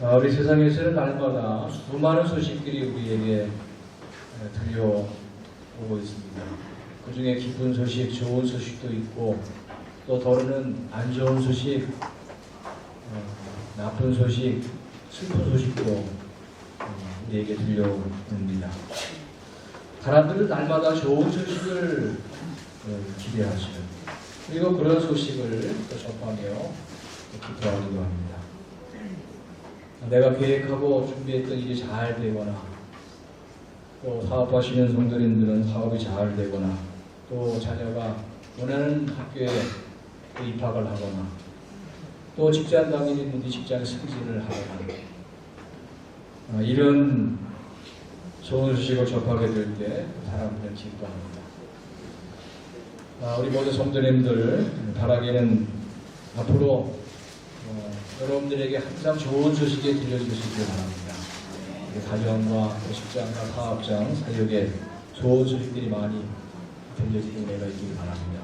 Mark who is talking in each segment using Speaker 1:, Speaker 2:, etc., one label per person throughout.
Speaker 1: 우리 세상에서는 날마다 수많은 소식들이 우리에게 들려오고 있습니다. 그 중에 기쁜 소식, 좋은 소식도 있고 또 더러는 안 좋은 소식, 나쁜 소식, 슬픈 소식도 우리에게 들려옵니다. 사람들은 날마다 좋은 소식을 기대하죠. 그리고 그런 소식을 또 접하며 기도하기도 합니다. 내가 계획하고 준비했던 일이 잘 되거나 또 사업하시는 성도님들은 사업이 잘 되거나 또 자녀가 원하는 학교에 입학을 하거나 또 직장 다니는 분들이 직장 승진을 하거나 이런 좋은 소식을 접하게 될 때 사람들은 기뻐합니다. 우리 모든 성도님들 바라기는 앞으로 여러분들에게 항상 좋은 소식에 들려주시길 바랍니다. 가정과 직장과 사업장, 사역에 좋은 소식들이 많이 들려지는 은혜가 있길 바랍니다.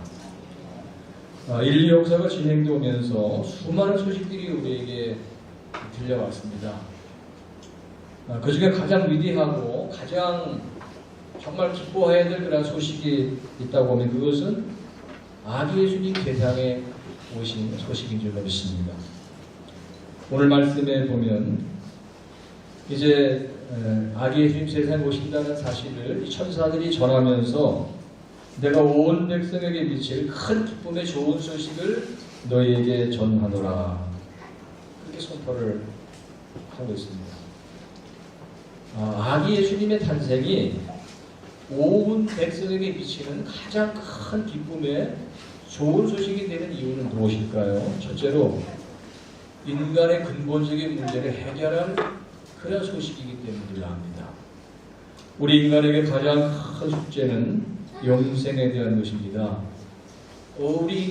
Speaker 1: 인류 역사가 진행되면서 수많은 소식들이 우리에게 들려왔습니다. 그 중에 가장 위대하고 가장 정말 기뻐해야 될 그런 소식이 있다고 하면 그것은 아기 예수님 세상에 오신 소식인 줄 믿습니다. 오늘 말씀에 보면 이제 아기 예수님 세상에 오신다는 사실을 천사들이 전하면서 내가 온 백성에게 미칠 큰 기쁨의 좋은 소식을 너희에게 전하노라 그렇게 선포를 하고 있습니다. 아기 예수님의 탄생이 온 백성에게 미치는 가장 큰 기쁨의 좋은 소식이 되는 이유는 무엇일까요? 첫째로 인간의 근본적인 문제를 해결할 그런 소식이기 때문이라 합니다. 우리 인간에게 가장 큰 숙제는 영생에 대한 것입니다. 우리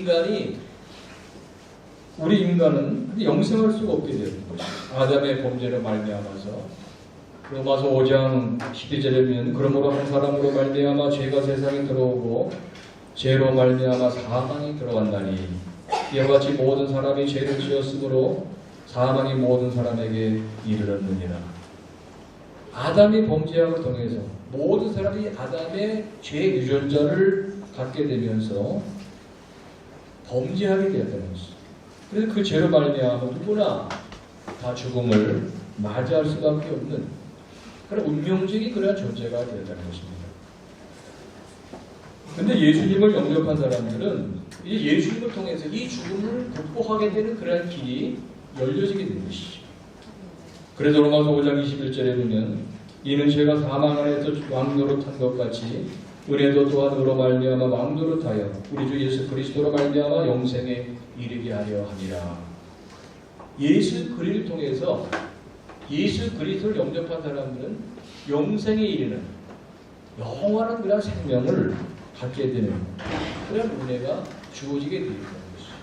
Speaker 1: 인간은 영생할 수가 없게 되는 것입니다. 아담의 범죄로 말미암아서 로마서 5장 12절에 보면 그러므로 한 사람으로 말미암아 죄가 세상에 들어오고 죄로 말미암아 사망이 들어왔나니 이와 같이 모든 사람이 죄를 지었으므로 사망이 모든 사람에게 이르렀느니라. 아담이 범죄함을 통해서 모든 사람이 아담의 죄 유전자를 갖게 되면서 범죄하게 되었다는 것이죠. 그래서 그 죄로 말미암아 누구나 다 죽음을 맞이할 수밖에 없는 그런 운명적인 그런 존재가 되었다는 것입니다. 근데 예수님을 영접한 사람들은 이 예수님을 통해서 이 죽음을 극복하게 되는 그런 길이 열려지게 된 것이죠. 그래서 로마서 5장 21절에 보면 이는 죄가 사망 안에서 왕노릇한 것 같이 은혜도 또한 의로 말미암아 왕노릇하여 우리 주 예수 그리스도로 말미암아 영생에 이르게 하려 함이라. 예수 그리스도를 통해서 예수 그리스도를 영접한 사람들은 영생에 이르는 영원한 그런 생명을 갖게 되는 그런 은혜가 주어지게 되어 있다는 것이죠.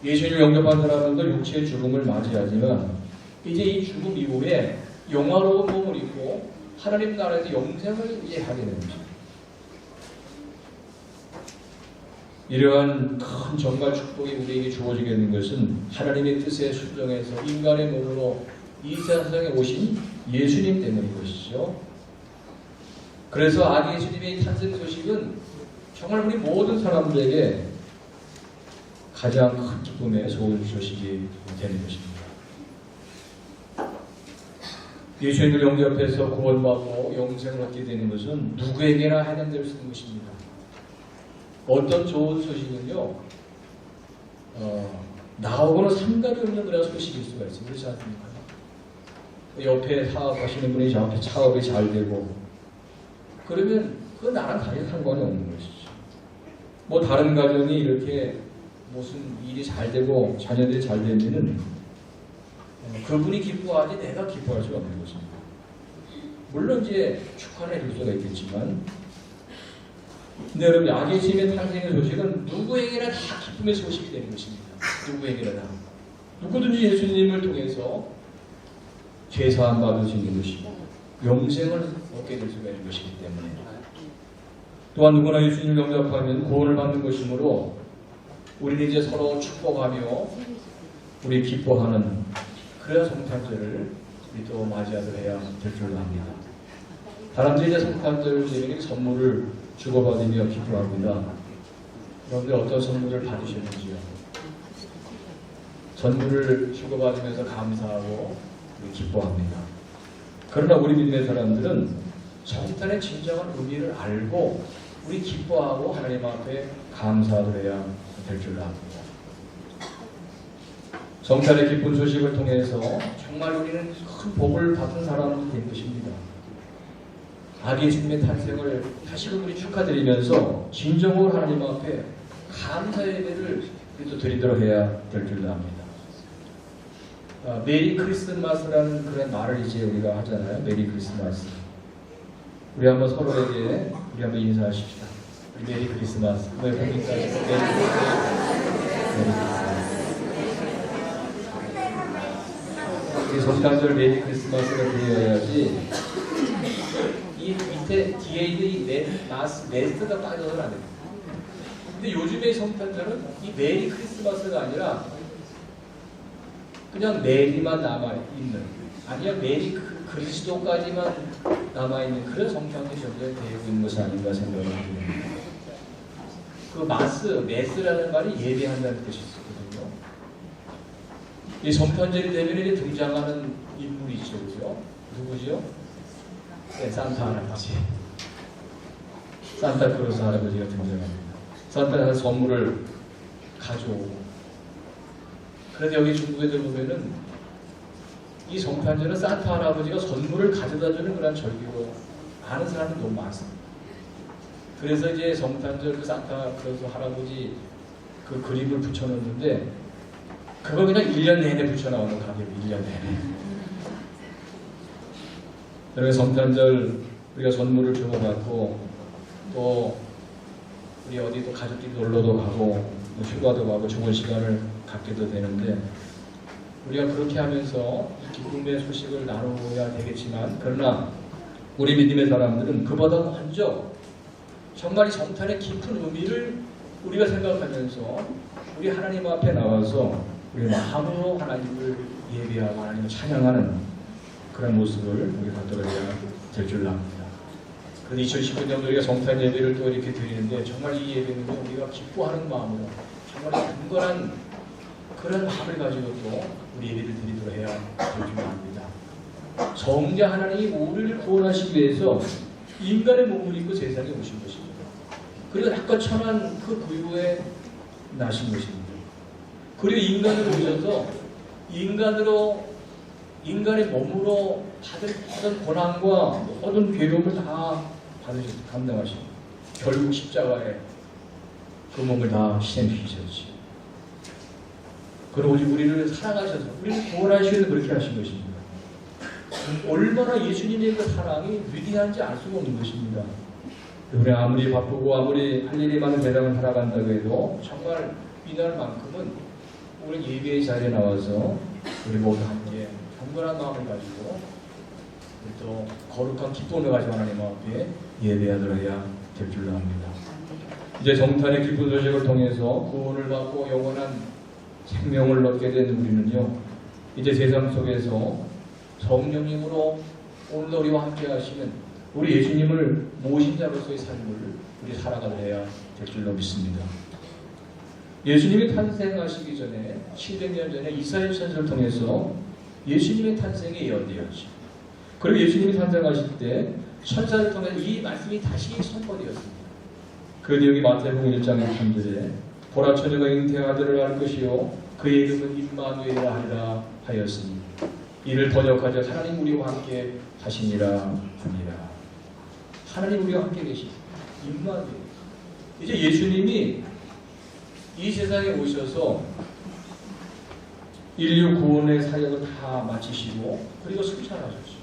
Speaker 1: 예수를 영접한 사람들도 육체의 죽음을 맞이하지만 이제 이 죽음 이후에 영화로운 몸을 입고 하나님 나라에서 영생을 이제 하게 되는 것입니다. 이러한 큰 정말 축복이 우리에게 주어지게 되는 것은 하나님의 뜻에 순종해서 인간의 몸으로 이 세상에 오신 예수님 때문인 것이죠. 그래서 아기 예수님의 탄생 소식은 정말 우리 모든 사람들에게 가장 큰 기쁨의 좋은 소식이 되는 것입니다. 예수님을 영접해서 구원받고 영생을 얻게 되는 것은 누구에게나 해당될 수 있는 것입니다. 어떤 좋은 소식은요, 나하고는 상관이 없는 그런 소식일 수가 있습니다. 그렇지 않습니까? 옆에 사업하시는 분이 저한테 사업이 잘 되고, 그러면 그 나랑 다른 상관이 없는 것이죠. 뭐 다른 가정이 이렇게 무슨 일이 잘 되고 자녀들이 잘 되면은 그분이 기뻐하지 내가 기뻐할 수가 없는 것입니다. 물론 이제 축하를 해줄 수가 있겠지만, 근데 여러분 아기 예수님의 탄생의 소식은 누구에게나 다 기쁨의 소식이 되는 것입니다. 누구에게나 다. 누구든지 예수님을 통해서 죄사함 받을 수 있는 것이고 영생을 얻게 될 수가 있는 것이기 때문에 또한 누구나 예수님을 영접하면 구원을 받는 것이므로 우리는 이제 서로 축복하며 우리 기뻐하는 그런 성탄절을 우리 또 맞이하도록 해야 될 줄로 압니다. 사람들이 이제 성탄절 되면 선물을 주고받으며 기뻐합니다. 여러분들 어떤 선물을 받으셨는지요? 선물을 주고받으면서 감사하고 기뻐합니다. 그러나 우리 믿는 사람들은 성탄의 진정한 의미를 알고 우리 기뻐하고 하나님 앞에 감사드려야 될 줄로 압니다. 성탄의 기쁜 소식을 통해서 정말 우리는 큰 복을 받은 사람이 된 것입니다. 아기 예수님의 탄생을 다시금 우리 축하드리면서 진정으로 하나님 앞에 감사 예배를 또 드리도록 해야 될 줄로 압니다. 메리 크리스마스라는 그런 말을 이제 우리가 하잖아요. 메리 크리스마스. 우리 한번 서로에게 우리 한번 인사하십시다. 메리 크리스마스. 왜 봅니까? 메리 크리스마스. 이 성탄절 메리 크리스마스가 되어야지 이 밑에 뒤에 있는 이 메스가 빠져서는 안 됩니다. 근데 요즘의 성탄절은 이 메리 크리스마스가 아니라 그냥 메리만 남아있는, 아니야 메리 그리스도까지만 남아있는 그런 성탄절이 점점 되고 있는 것이 아닌가 생각을 합니다. 그 메스라는 말이 예배한다는 뜻이 있거든요. 이 성탄절이 되면 이제 등장하는 인물이 있죠, 그죠? 누구죠? 네, 산타 할아버지. 산타크로스 할아버지가 등장합니다. 산타가 선물을 가져오고. 그런데 여기 중국에 들어보면은 이 성탄절은 산타 할아버지가 선물을 가져다주는 그런 절기로 아는 사람이 너무 많습니다. 그래서 이제 성탄절 그 산타크로스 할아버지 그 그림을 붙여놓는데 그걸 그냥 1년 내내 붙여나오는 가게로 1년 내내. 여러분 성탄절 우리가 선물을 주고받고 또 우리 어디 또 가족끼리 놀러도 가고 휴가도 가고 좋은 시간을 갖게도 되는데 우리가 그렇게 하면서 기쁨의 소식을 나누어야 되겠지만 그러나 우리 믿음의 사람들은 그보다 먼저 정말 이 성탄의 깊은 의미를 우리가 생각하면서 우리 하나님 앞에 나와서 우리 마음으로 하나님을 예배하고 하나님을 찬양하는 그런 모습을 우리 갖도록 해야 될 줄 압니다. 그래서 2019년도 우리가 성탄 예배를 또 이렇게 드리는데 정말 이 예배는 우리가 기뻐하는 마음으로 정말 강건한 그런 마음을 가지고 또 우리 예배를 드리도록 해야 될 줄 압니다. 정작 하나님이 우리를 구원하시기 위해서 인간의 몸을 입고 세상에 오신 것입니다. 그리고 약간 천한 그 부유에 나신 것입니다. 그리고 인간으로 오셔서 인간의 몸으로 받은 모든 고난과 모든 괴로움을 다 감당하십니다. 결국 십자가에 그 몸을 다 희생시키셨지. 그리고 우리를 사랑하셔서 우리를 구원하시려고 그렇게 하신 것입니다. 얼마나 예수님의 그 사랑이 위대한지 알 수가 없는 것입니다. 우리 아무리 바쁘고 아무리 할 일이 많은 세상을 살아간다고 해도 정말 위대할 만큼은 우리 예배의 자리에 나와서 우리 모두 함께 경건한 마음을 가지고 또 거룩한 기쁨을 가지고 하나님 앞에 예배하도록 해야 될 줄로 압니다. 이제 성탄의 기쁜 소식을 통해서 구원을 받고 영원한 생명을 얻게 된 우리는요, 이제 세상 속에서 성령님으로 오늘도 우리와 함께 하시는 우리 예수님을 모신 자로서의 삶을 우리 살아가야 될 줄로 믿습니다. 예수님이 탄생하시기 전에 700년 전에 이사야 선지를 통해서 예수님의 탄생이 예언되었죠. 그리고 예수님이 탄생하실 때 천사를 통해 이 말씀이 다시 선포되었습니다. 그 내용이 마태복음 1장 3절에 보라 처녀가 잉태한 아들을 낳을 것이요 그의 이름은 임마누엘이라 하리라 하였으니 이를 번역하자 하나님 우리와 함께 하시니라 하니라. 하나님 우리와 함께 계신 임마누엘. 이제 예수님이 이 세상에 오셔서 인류 구원의 사역을 다 마치시고 그리고 승천하셨죠.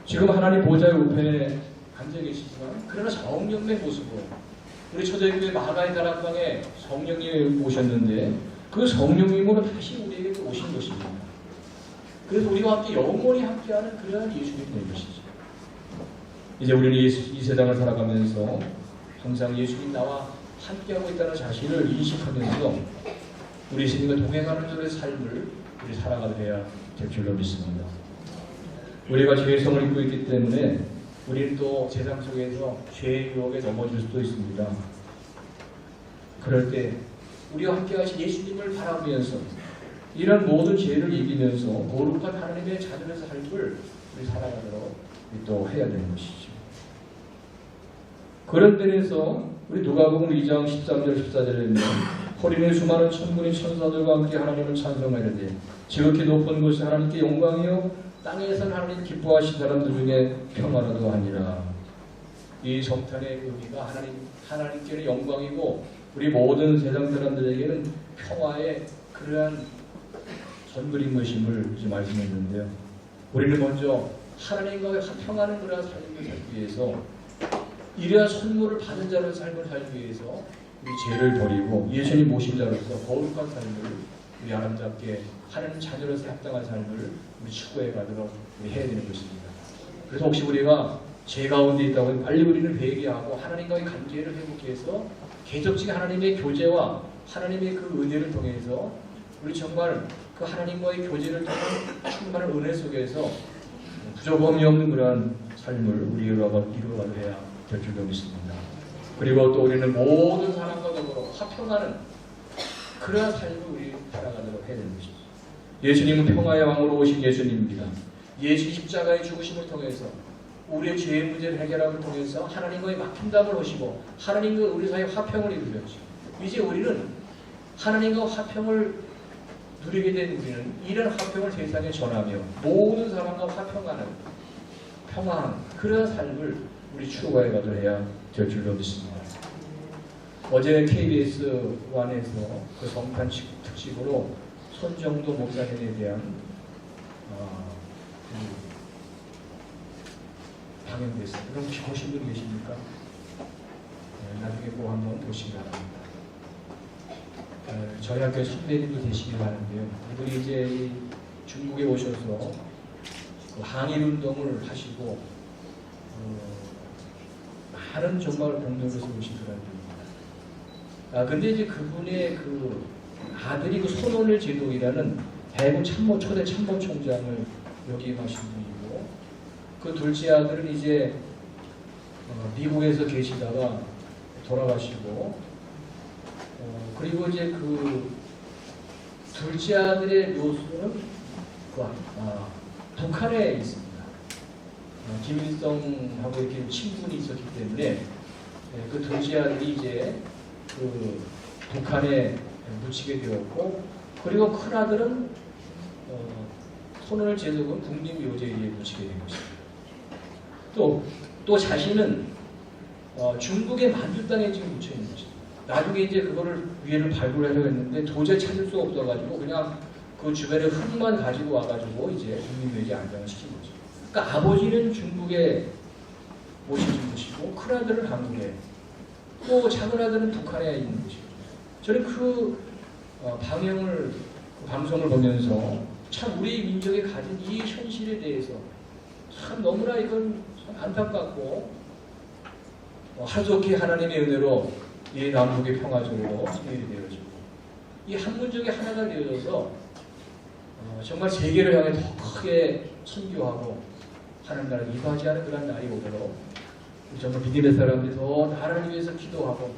Speaker 1: 지금 하나님 보좌의 우편에 앉아 계시지만 그러나 성령의 모습으로 우리 초대교회 마가의 다락방에 성령님이 오셨는데 그 성령님으로 다시 우리에게 오신 것입니다. 그래서 우리와 함께 영원히 함께하는 그러한 예수님이 된 것이죠. 이제 우리는 이 세상을 살아가면서 항상 예수님 나와 함께하고 있다는 사실을 인식하면서 우리 예수님과 동행하는 저의 삶을 우리 살아가야 될 줄로 믿습니다. 우리가 죄의 성을 입고 있기 때문에 우리는 또 세상 속에서 죄의 유혹에 넘어질 수도 있습니다. 그럴 때 우리와 함께 하신 예수님을 바라보면서 이런 모든 죄를 이기면서 거룩한 하나님의 자녀의 삶을 우리 살아가도록 또 해야 되는 것이죠. 그런 데에서 우리 누가복음 2장 13절 14절에는 허리는 수많은 천군이 천사들과 함께 하나님을 찬송하려되 지극히 높은 곳에 하나님께 영광이요 땅에서는 하나님 기뻐하신 사람들 중에 평화라도 하니라. 이 성탄의 의미가 하나님께는 영광이고 우리 모든 세상 사람들에게는 평화의 그러한 전부인 것임을 이제 말씀했는데요. 우리는 먼저 하나님과 화평하는 그러한 삶을 살기 위해서 이러한 선물을 받은 자로 삶을 살기 위해서 우리 죄를 버리고 예수님 모신 자로서 거룩한 삶을 우리 아름답게 하나님 자녀로서 합당한 삶을 우리 추구해 가도록 우리 해야 되는 것입니다. 그래서 혹시 우리가 죄 가운데 있다고 빨리 우리는 회개하고 하나님과의 관계를 회복해서 계속적인 하나님의 교제와 하나님의 그 은혜를 통해서 우리 정말 그 하나님과의 교제를 통한 충만한 은혜 속에서 부족함이 없는 그러한 삶을 우리 이루어가야 될 줄로 믿습니다. 그리고 또 우리는 모든 사람과 더불어 화평하는 그러한 삶을 우리 살아가도록 해야 되는 것입니다. 예수님은 평화의 왕으로 오신 예수님입니다. 예수 십자가의 죽으심을 통해서 우리의 죄의 문제를 해결함을 통해서 하나님과의 막힌담을 하시고 하나님과 우리 사이에 화평을 이루셨죠. 이제 우리는 하나님과 화평을 누리게 된 우리는 이런 화평을 세상에 전하며 모든 사람과 화평하는 평화한 그런 삶을 우리 추구해 가도록 해야 될 줄로 믿습니다. 어제 KBS 1에서 그 성탄 특집으로 손정도 목사님에 대한 방영됐어요. 그럼 혹시 보신 분 계십니까? 네, 나중에 꼭 한번 보시기 바랍니다. 저희 학교 선배님도 되시길 바라는데요. 이분이 이제 중국에 오셔서 그 항일운동을 하시고 많은 정말 공덕을 세우신 그런 분입니다. 근데 이제 그분의 그 아들이 그 손원일 제독이라는 대구 초대 참모총장을 역임하신 분이고 그 둘째 아들은 이제 미국에서 계시다가 돌아가시고 그리고 이제 그 둘째 아들의 묘소는 북한에 있습니다. 김일성하고 이렇게 친분이 있었기 때문에 그 둘째 아들이 이제 그 북한에 묻히게 되었고 그리고 큰 아들은 손원일 제독은 국립묘지에 묻히게 된 것입니다. 또 자신은 중국의 만주 땅에 지금 묻혀 있는 것입니다. 나중에 이제 그거를 위에를 발굴하려고 했는데 도저히 찾을 수 없어가지고 그냥 그 주변에 흙만 가지고 와가지고 이제 국립묘지에 안장을 시킨 거죠. 그러니까 아버지는 중국에 모시는 것이고 큰 아들은 한국에 또 작은 아들은 북한에 있는 것이고 저는 그 방송을 보면서 참 우리 민족이 가진 이 현실에 대해서 참 너무나 이건 참 안타깝고 하루속히 하나님의 은혜로 이 남북이 평화적으로 해결이 되어지고 이 한 민족이 하나가 되어져서 정말 세계를 향해 더 크게 선교하고 하는 날을 이바지하는 그런 날이 오도록 정말 믿음의 사람들이 더 나라를 위해서 기도하고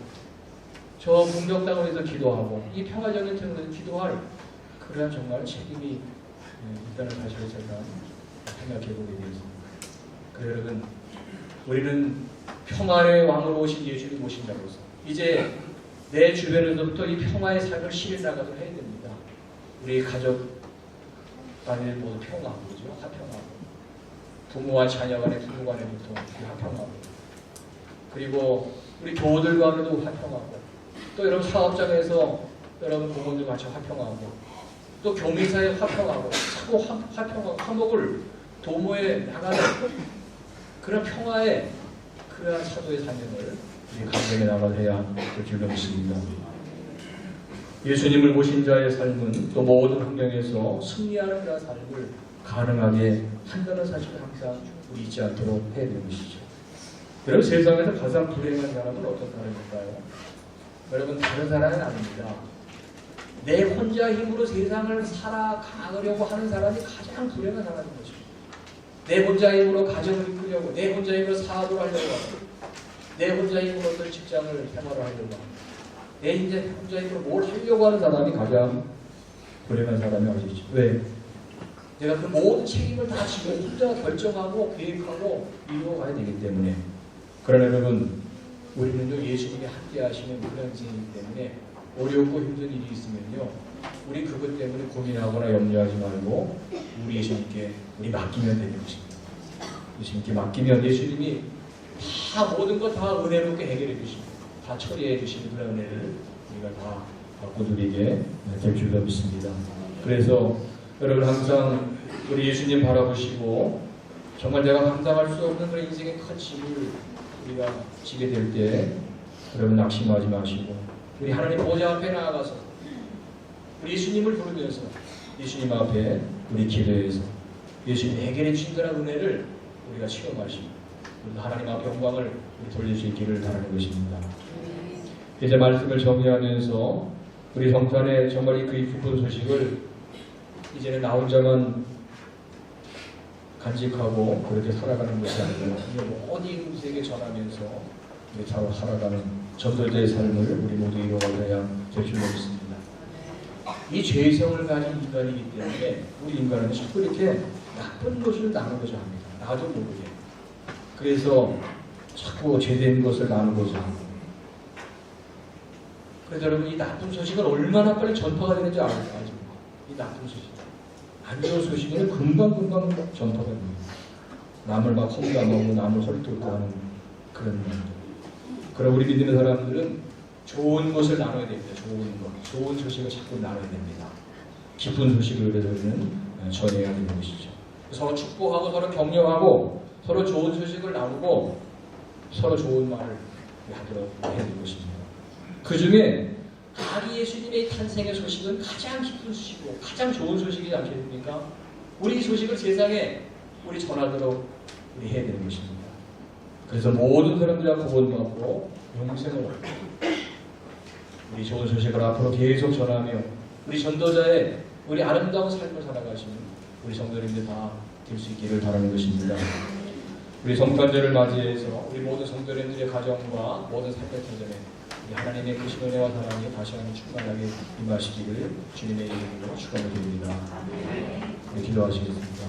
Speaker 1: 저 북녘 땅을 위해서 기도하고 이 평화적인 태국에서 기도할 그러한 정말 책임이 있다는 사실을 제가 생각해보게 되었습니다. 그래서 여러분 우리는 평화의 왕으로 오신 예수님 모신 자로서 이제 내 주변에서부터 이 평화의 삶을 실현나가도록 해야 됩니다. 우리 가족 간에 모두 평화하고 화평하고 부모와 자녀 간에 부부 간에부터 화평하고 그리고 우리 교우들 간에도 화평하고 또 여러분 사업장에서 여러분 부모들 같이 화평하고 또 교민사에 화평하고 서로 화평하고 화목을 도모해 나가는 그런 평화의 그러한 사도의 사명을 우리 감정에 나가야 될 줄로 믿습니다. 예수님을 모신 자의 삶은 또 모든 환경에서 승리하는 그런 삶을 가능하게 한다는 사실을 항상 우리 잊지 않도록 해야 되는 것이죠. 여러분 세상에서 가장 불행한 사람은 어떤 사람일까요? 여러분 다른 사람은 아닙니다. 내 혼자 힘으로 세상을 살아가려고 하는 사람이 가장 불행한 사람인 것입니다. 내 혼자 힘으로 가정을 이끌려고, 내 혼자 힘으로 사업을 하려고 하고, 내 혼자 힘으로 어떤 직장을 생활을 하려고 하고, 내 혼자 힘으로 뭘 하려고 하는 사람이 가장 불행한 사람이 아니죠. 왜? 내가 그 모든 책임을 다 지고 혼자 결정하고 계획하고 이루어가야 되기 때문에. 그러나 여러분, 우리는요 예수님이 함께 하시는 그런 인생이기 때문에 어렵고 힘든 일이 있으면요 우리 그것 때문에 고민하거나 염려하지 말고 우리 예수님께 우리 맡기면 되는 것입니다. 예수님께 맡기면 예수님이 다 모든 것 다 은혜롭게 해결해 주십니다. 다 처리해 주시는 그런 은혜를 우리가 다 받고 누리게 될 줄로 믿습니다. 그래서 여러분 항상 우리 예수님 바라보시고 정말 내가 감당할 수 없는 그런 인생의 큰 짐을 우리가 지게 될 때 여러분 낙심하지 마시고 우리 하나님 보좌 앞에 나아가서 우리 예수님을 부르면서 예수님 앞에 우리 기도해서 예수님이 해결해 주신 그런 은혜를 우리가 체험하시고 하나님 앞에 영광을 우리 돌릴 수 있기를 바라는 것입니다. 이제 말씀을 정리하면서 우리 성탄의 정말 그 기쁜 소식을 이제는 나 혼자만 간직하고 그렇게 살아가는 것이 아니라 모든 이웃에게 전하면서 우리 살아가는 전도자의 삶을 우리 모두 이루어가야 될 줄 믿습니다. 이 죄성을 가진 인간이기 때문에 우리 인간은 자꾸 이렇게 나쁜 것을 나누고자 합니다. 나도 모르게. 그래서 자꾸 죄된 것을 나누고자 하고. 그래서 여러분 이 나쁜 소식을 얼마나 빨리 전파가 되는지 아십니까? 이 나쁜 소식. 안 좋은 소식은 금방금방 전파가 됩니다. 남을 막 험담하고 남을 헐뜯고 하는 그런 일들. 그럼 우리 믿는 사람들은 좋은 것을 나눠야 됩니다. 좋은 것. 좋은 소식을 자꾸 나눠야 됩니다. 기쁜 소식을 그래서 우리는 전해야 되는 것이죠. 서로 축복하고 서로 격려하고 서로 좋은 소식을 나누고 서로 좋은 말을 하도록 해야 되는 것입니다. 그 중에 아기 예수님의 탄생의 소식은 가장 기쁜 소식이고 가장 좋은 소식이지 않겠습니까? 우리 이 소식을 세상에 우리 전하도록 우리 해야 되는 것입니다. 그래서 모든 사람들과 구원받고 영생을 얻고 우리 좋은 소식을 앞으로 계속 전하며 우리 전도자의 우리 아름다운 삶을 살아가시는 우리 성도님들 다 될 수 있기를 바라는 것입니다. 우리 성탄절을 맞이해서 우리 모든 성도님들의 가정과 모든 삶의 터전에 하나님의 크신 은혜와 사랑이 다시 한번 충만하게 임하시기를 주님의 이름으로 축원을 드립니다. 기도하시겠습니다.